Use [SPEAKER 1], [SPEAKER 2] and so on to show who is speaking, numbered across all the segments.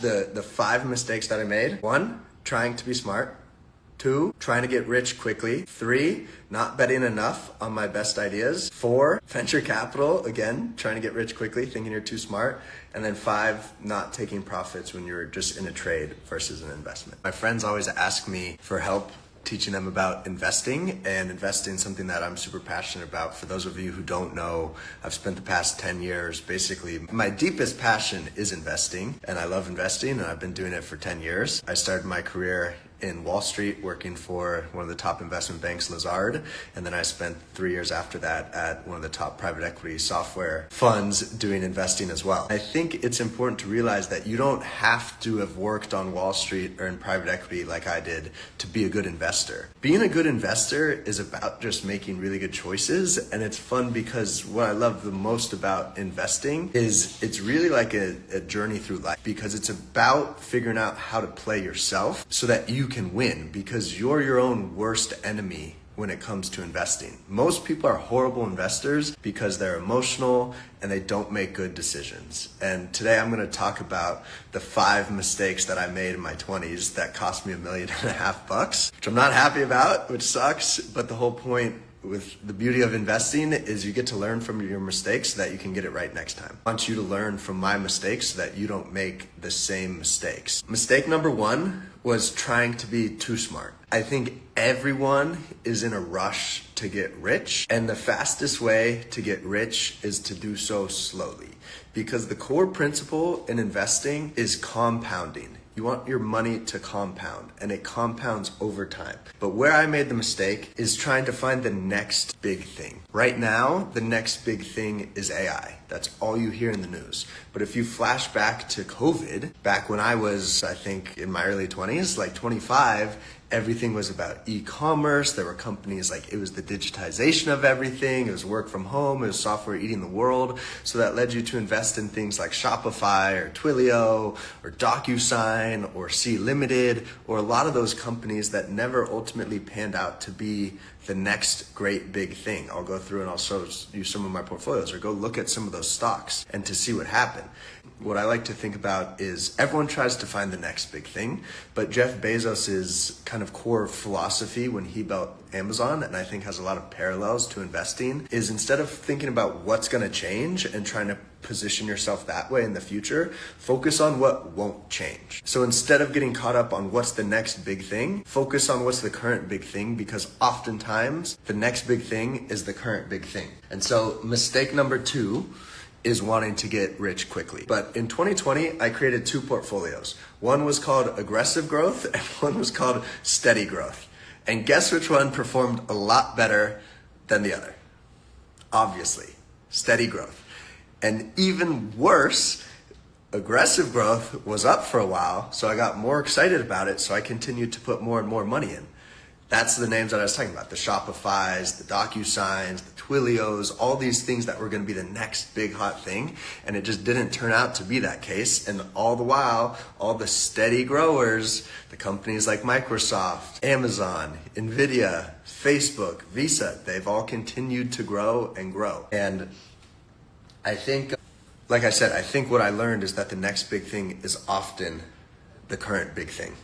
[SPEAKER 1] The five mistakes that I made: 1, trying to be smart; 2, trying to get rich quickly; 3, not betting enough on my best ideas; 4, venture capital, again, trying to get rich quickly, thinking you're too smart; and then 5, not taking profits when you're just in a trade versus an investment. My friends always ask me for help teaching them about investing, and investing is something that I'm super passionate about. For those of you who don't know, I've spent the past 10 years, basically, my deepest passion is investing, and I love investing, and I've been doing it for 10 years. I started my career in Wall Street working for one of the top investment banks, Lazard, and then I spent 3 years after that at one of the top private equity software funds doing investing as well. I think it's important to realize that you don't have to have worked on Wall Street or in private equity like I did to be a good investor. Being a good investor is about just making really good choices, and it's fun because what I love the most about investing is it's really like a journey through life, because it's about figuring out how to play yourself so that you can win, because you're your own worst enemy when it comes to investing. Most people are horrible investors because they're emotional and they don't make good decisions. And today I'm going to talk about the 5 mistakes that I made in my 20s that cost me $1.5 million, which I'm not happy about, which sucks. But the whole point with the beauty of investing is you get to learn from your mistakes so that you can get it right next time. I want you to learn from my mistakes so that you don't make the same mistakes. Mistake number 1 was trying to be too smart. I think everyone is in a rush to get rich, and the fastest way to get rich is to do so slowly, because the core principle in investing is compounding. You want your money to compound, and it compounds over time. But where I made the mistake is trying to find the next big thing. Right now, the next big thing is AI. That's all you hear in the news. But if you flash back to COVID, back when I was, I think, in my early 20s, like 25, everything was about e-commerce. There were companies like, it was the digitization of everything. It was work from home. It was software eating the world. So that led you to invest in things like Shopify or Twilio or DocuSign or C Limited, or a lot of those companies that never ultimately panned out to be the next great big thing. I'll go through and I'll show you some of my portfolios, or go look at some of those stocks and to see what happened. What I like to think about is everyone tries to find the next big thing, but Jeff Bezos's kind of core philosophy when he built Amazon, and I think has a lot of parallels to investing, is instead of thinking about what's going to change and trying to position yourself that way in the future, focus on what won't change. So instead of getting caught up on what's the next big thing, focus on what's the current big thing, because oftentimes the next big thing is the current big thing. And so mistake number 2 is wanting to get rich quickly. But in 2020, I created 2 portfolios. One was called aggressive growth and one was called steady growth. And guess which one performed a lot better than the other? Obviously, steady growth. And even worse, aggressive growth was up for a while, so I got more excited about it, so I continued to put more and more money in. That's the names that I was talking about: the Shopifys, the DocuSigns, the Twilios, all these things that were going to be the next big hot thing. And it just didn't turn out to be that case. And all the while, all the steady growers, the companies like Microsoft, Amazon, Nvidia, Facebook, Visa, they've all continued to grow and grow. And I think, like I said, I think what I learned is that the next big thing is often the current big thing.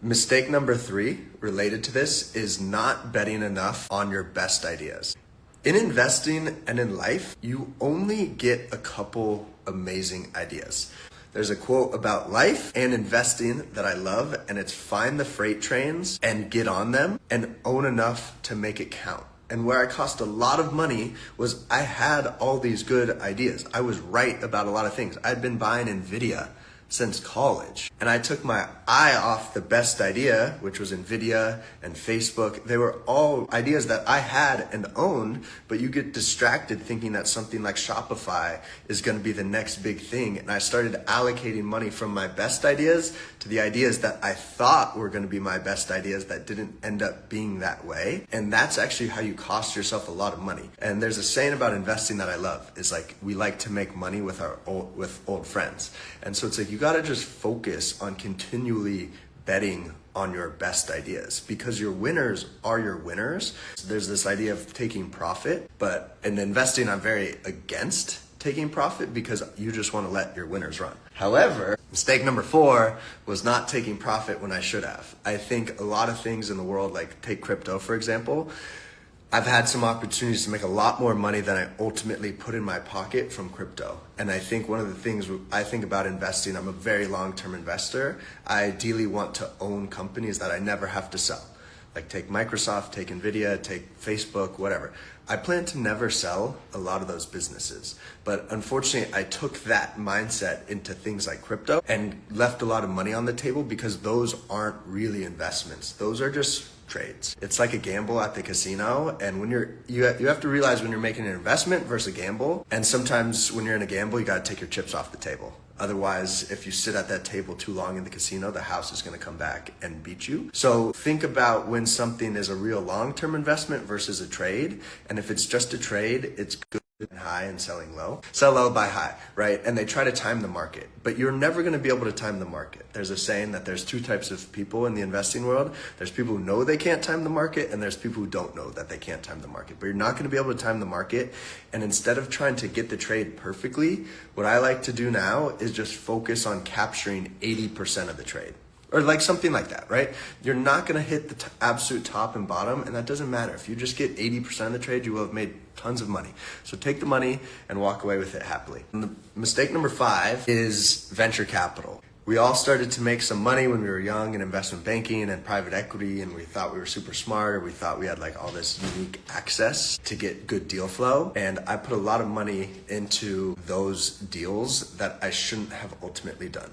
[SPEAKER 1] Mistake number 3 related to this is not betting enough on your best ideas. In investing and in life, you only get a couple amazing ideas. There's a quote about life and investing that I love, and it's find the freight trains and get on them and own enough to make it count. And where I cost a lot of money was I had all these good ideas. I was right about a lot of things. I'd been buying Nvidia since college, and I took my eye off the best idea, which was Nvidia and Facebook. They were all ideas that I had and owned, but you get distracted thinking that something like Shopify is going to be the next big thing. And I started allocating money from my best ideas to the ideas that I thought were going to be my best ideas that didn't end up being that way. And that's actually how you cost yourself a lot of money. And there's a saying about investing that I love, is like, we like to make money with old friends. And so it's like, you got to just focus on continually betting on your best ideas, because your winners are your winners. So there's this idea of taking profit, but in investing, I'm very against taking profit because you just want to let your winners run. However, mistake number 4 was not taking profit when I should have. I think a lot of things in the world, like take crypto for example, I've had some opportunities to make a lot more money than I ultimately put in my pocket from crypto. And I think one of the things I think about investing, I'm a very long-term investor. I ideally want to own companies that I never have to sell. Like take Microsoft, take Nvidia, take Facebook, whatever. I plan to never sell a lot of those businesses. But unfortunately, I took that mindset into things like crypto and left a lot of money on the table because those aren't really investments. Those are just trades. It's like a gamble at the casino, and when you have to realize when you're making an investment versus a gamble, and sometimes when you're in a gamble, you got to take your chips off the table. Otherwise, if you sit at that table too long in the casino, the house is going to come back and beat you. So think about when something is a real long-term investment versus a trade, and if it's just a trade, it's good high and selling low. Sell low, buy high, right? And they try to time the market, but you're never going to be able to time the market. There's a saying that there's 2 types of people in the investing world. There's people who know they can't time the market, and there's people who don't know that they can't time the market. But you're not going to be able to time the market. And instead of trying to get the trade perfectly, what I like to do now is just focus on capturing 80% of the trade. Or like something like that, right? You're not going to hit the absolute top and bottom, and that doesn't matter. If you just get 80% of the trade, you will have made tons of money. So take the money and walk away with it happily. And the mistake number 5 is venture capital. We all started to make some money when we were young in investment banking and private equity, and we thought we were super smart, or we thought we had like all this unique access to get good deal flow. And I put a lot of money into those deals that I shouldn't have ultimately done.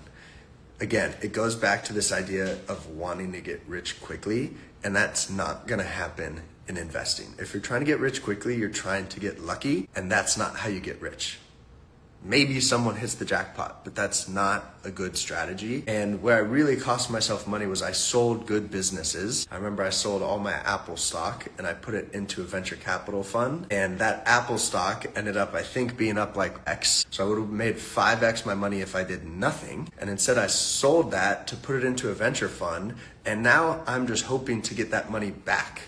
[SPEAKER 1] Again, it goes back to this idea of wanting to get rich quickly, and that's not going to happen in investing. If you're trying to get rich quickly, you're trying to get lucky, and that's not how you get rich. Maybe someone hits the jackpot, but that's not a good strategy. And where I really cost myself money was I sold good businesses. I remember I sold all my Apple stock and I put it into a venture capital fund. And that Apple stock ended up, I think, being up like X. So I would have made 5X my money if I did nothing. And instead I sold that to put it into a venture fund. And now I'm just hoping to get that money back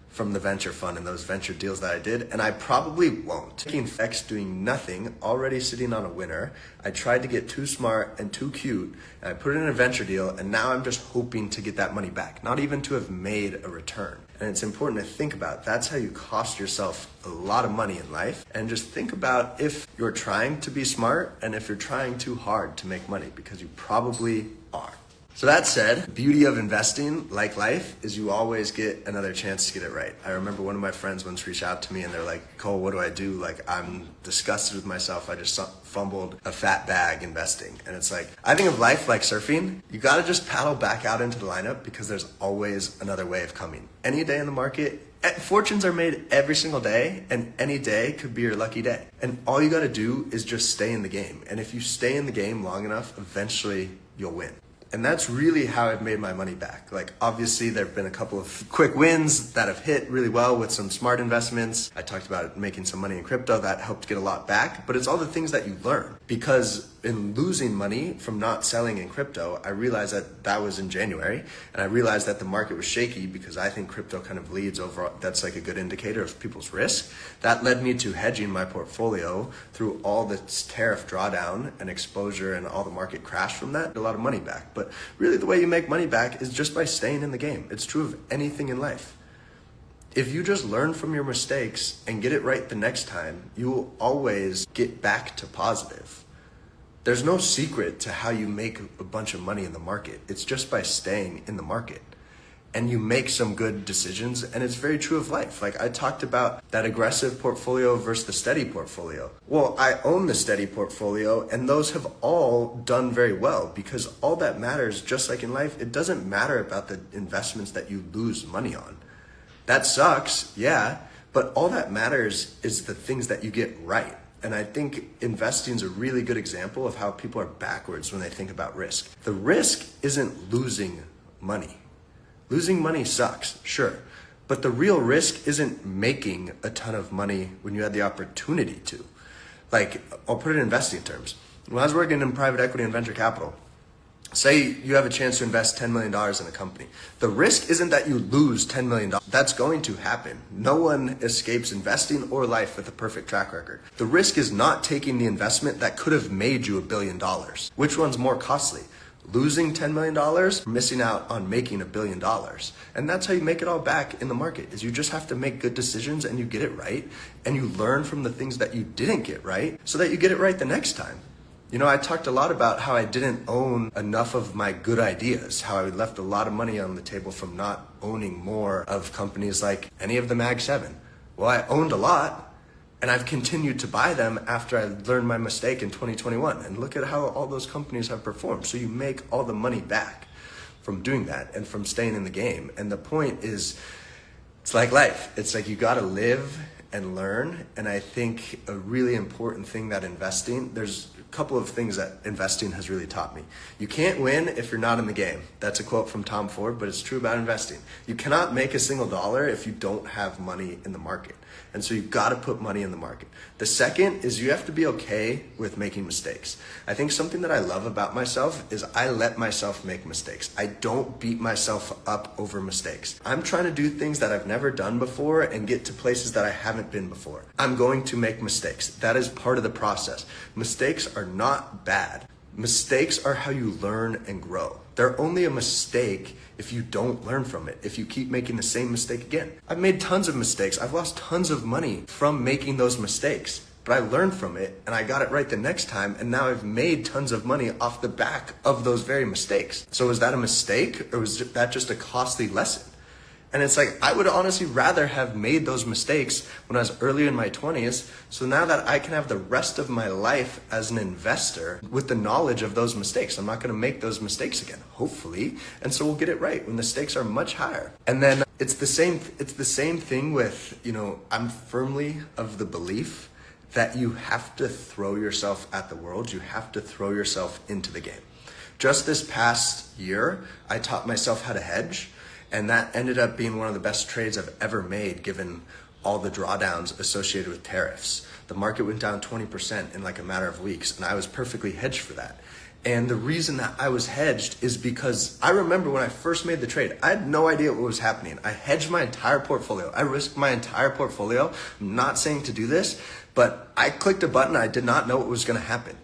[SPEAKER 1] from the venture fund and those venture deals that I did, and I probably won't. Taking X, doing nothing, already sitting on a winner. I tried to get too smart and too cute, and I put it in a venture deal, and now I'm just hoping to get that money back, not even to have made a return. And it's important to think about, that's how you cost yourself a lot of money in life. And just think about if you're trying to be smart and if you're trying too hard to make money, because you probably are. So that said, the beauty of investing, like life, is you always get another chance to get it right. I remember one of my friends once reached out to me and they're like, Cole, what do I do? Like, I'm disgusted with myself. I just fumbled a fat bag investing. And it's like, I think of life like surfing. You got to just paddle back out into the lineup because there's always another wave coming. Any day in the market, fortunes are made every single day, and any day could be your lucky day. And all you got to do is just stay in the game. And if you stay in the game long enough, eventually you'll win. And that's really how I've made my money back. Like, obviously there have been a couple of quick wins that have hit really well with some smart investments. I talked about making some money in crypto that helped get a lot back, but it's all the things that you learn. Because in losing money from not selling in crypto, I realized that was in January, and I realized that the market was shaky because I think crypto kind of leads over. That's like a good indicator of people's risk. That led me to hedging my portfolio through all this tariff drawdown and exposure, and all the market crash from that, a lot of money back. But really the way you make money back is just by staying in the game. It's true of anything in life. If you just learn from your mistakes and get it right the next time, you will always get back to positive. There's no secret to how you make a bunch of money in the market. It's just by staying in the market. And you make some good decisions, and it's very true of life. Like I talked about that aggressive portfolio versus the steady portfolio. Well, I own the steady portfolio, and those have all done very well, because all that matters, just like in life, it doesn't matter about the investments that you lose money on. That sucks, yeah, but all that matters is the things that you get right. And I think investing is a really good example of how people are backwards when they think about risk. The risk isn't losing money. Losing money sucks, sure. But the real risk isn't making a ton of money when you had the opportunity to. Like, I'll put it in investing terms. When I was working in private equity and venture capital, Say you have a chance to invest $10 million in a company. The risk isn't that you lose $10 million. That's going to happen. No one escapes investing or life with a perfect track record. The risk is not taking the investment that could have made you $1 billion. Which one's more costly? Losing $10 million, missing out on making $1 billion. And that's how you make it all back in the market, is you just have to make good decisions and you get it right. And you learn from the things that you didn't get right so that you get it right the next time. You know, I talked a lot about how I didn't own enough of my good ideas, how I left a lot of money on the table from not owning more of companies like any of the Mag 7. Well, I owned a lot, and I've continued to buy them after I learned my mistake in 2021. And look at how all those companies have performed. So you make all the money back from doing that and from staying in the game. And the point is, it's like life. It's like you gotta live and learn. And I think a really important thing that there's a couple of things that investing has really taught me. You can't win if you're not in the game. That's a quote from Tom Ford, but it's true about investing. You cannot make a single dollar if you don't have money in the market. And so you've got to put money in the market. The second is you have to be okay with making mistakes. I think something that I love about myself is I let myself make mistakes. I don't beat myself up over mistakes. I'm trying to do things that I've never done before and get to places that I haven't been before. I'm going to make mistakes. That is part of the process. Mistakes are not bad. Mistakes are how you learn and grow. They're only a mistake if you don't learn from it, if you keep making the same mistake again. I've made tons of mistakes. I've lost tons of money from making those mistakes, but I learned from it and I got it right the next time, and now I've made tons of money off the back of those very mistakes. So was that a mistake, or was that just a costly lesson? And it's like, I would honestly rather have made those mistakes when I was early in my 20s. So now that I can have the rest of my life as an investor with the knowledge of those mistakes, I'm not going to make those mistakes again, hopefully. And so we'll get it right when the stakes are much higher. And then it's the same thing with, I'm firmly of the belief that you have to throw yourself at the world. You have to throw yourself into the game. Just this past year, I taught myself how to hedge. And that ended up being one of the best trades I've ever made, given all the drawdowns associated with tariffs. The market went down 20% in like a matter of weeks, and I was perfectly hedged for that. And the reason that I was hedged is because I remember when I first made the trade, I had no idea what was happening. I hedged my entire portfolio. I risked my entire portfolio. I'm not saying to do this, but I clicked a button. I did not know what was going to happen.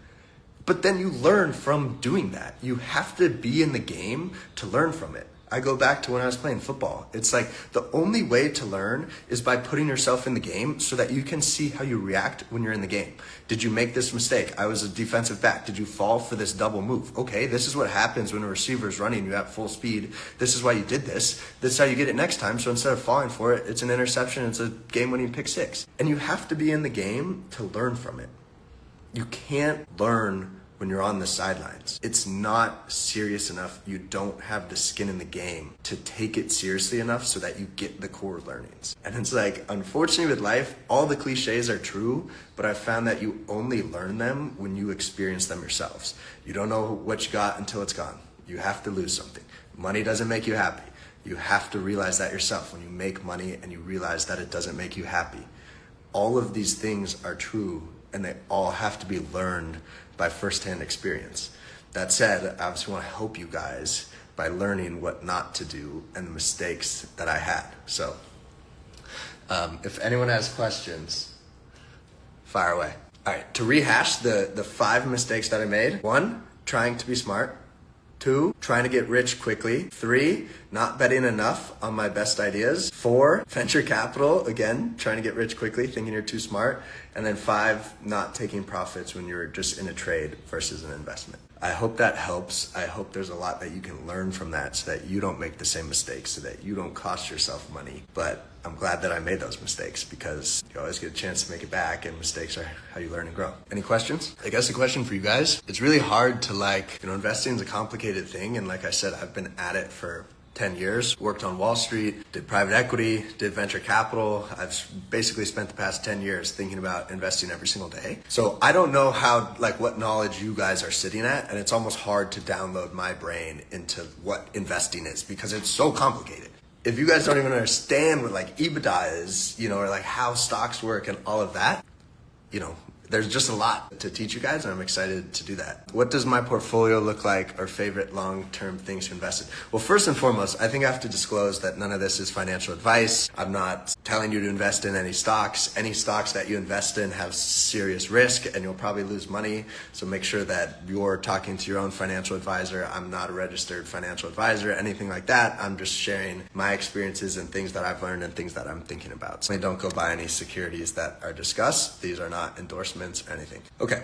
[SPEAKER 1] But then you learn from doing that. You have to be in the game to learn from it. I go back to when I was playing football. It's like the only way to learn is by putting yourself in the game so that you can see how you react when you're in the game. Did you make this mistake? I was a defensive back. Did you fall for this double move? Okay, this is what happens when a receiver is running you at full speed. This is why you did this. This is how you get it next time. So instead of falling for it, it's an interception. It's a game-winning pick six. And you have to be in the game to learn from it. You can't learn when you're on the sidelines. It's not serious enough. You don't have the skin in the game to take it seriously enough so that you get the core learnings. And it's like, unfortunately with life, all the cliches are true, but I've found that you only learn them when you experience them yourselves. You don't know what you got until it's gone. You have to lose something. Money doesn't make you happy. You have to realize that yourself when you make money and you realize that it doesn't make you happy. All of these things are true, and they all have to be learned by firsthand experience. That said, I obviously want to help you guys by learning what not to do and the mistakes that I had. So if anyone has questions, fire away. All right, to rehash the 5 mistakes that I made. 1, trying to be smart. 2, trying to get rich quickly. 3, not betting enough on my best ideas. 4, venture capital, again, trying to get rich quickly, thinking you're too smart. And then 5, not taking profits when you're just in a trade versus an investment. I hope that helps. I hope there's a lot that you can learn from that so that you don't make the same mistakes, so that you don't cost yourself money. But I'm glad that I made those mistakes because you always get a chance to make it back, and mistakes are how you learn and grow. Any questions? I guess a question for you guys. It's really hard to investing is a complicated thing. And like I said, I've been at it for 10 years, worked on Wall Street, did private equity, did venture capital. I've basically spent the past 10 years thinking about investing every single day. So I don't know what knowledge you guys are sitting at, and it's almost hard to download my brain into what investing is because it's so complicated. If you guys don't even understand what EBITDA is, or how stocks work and all of that, There's just a lot to teach you guys, and I'm excited to do that. What does my portfolio look like, or favorite long-term things to invest in? Well, first and foremost, I think I have to disclose that none of this is financial advice. I'm not telling you to invest in any stocks. Any stocks that you invest in have serious risk, and you'll probably lose money. So make sure that you're talking to your own financial advisor. I'm not a registered financial advisor, anything like that. I'm just sharing my experiences and things that I've learned and things that I'm thinking about. So don't go buy any securities that are discussed. These are not endorsements or anything. Okay,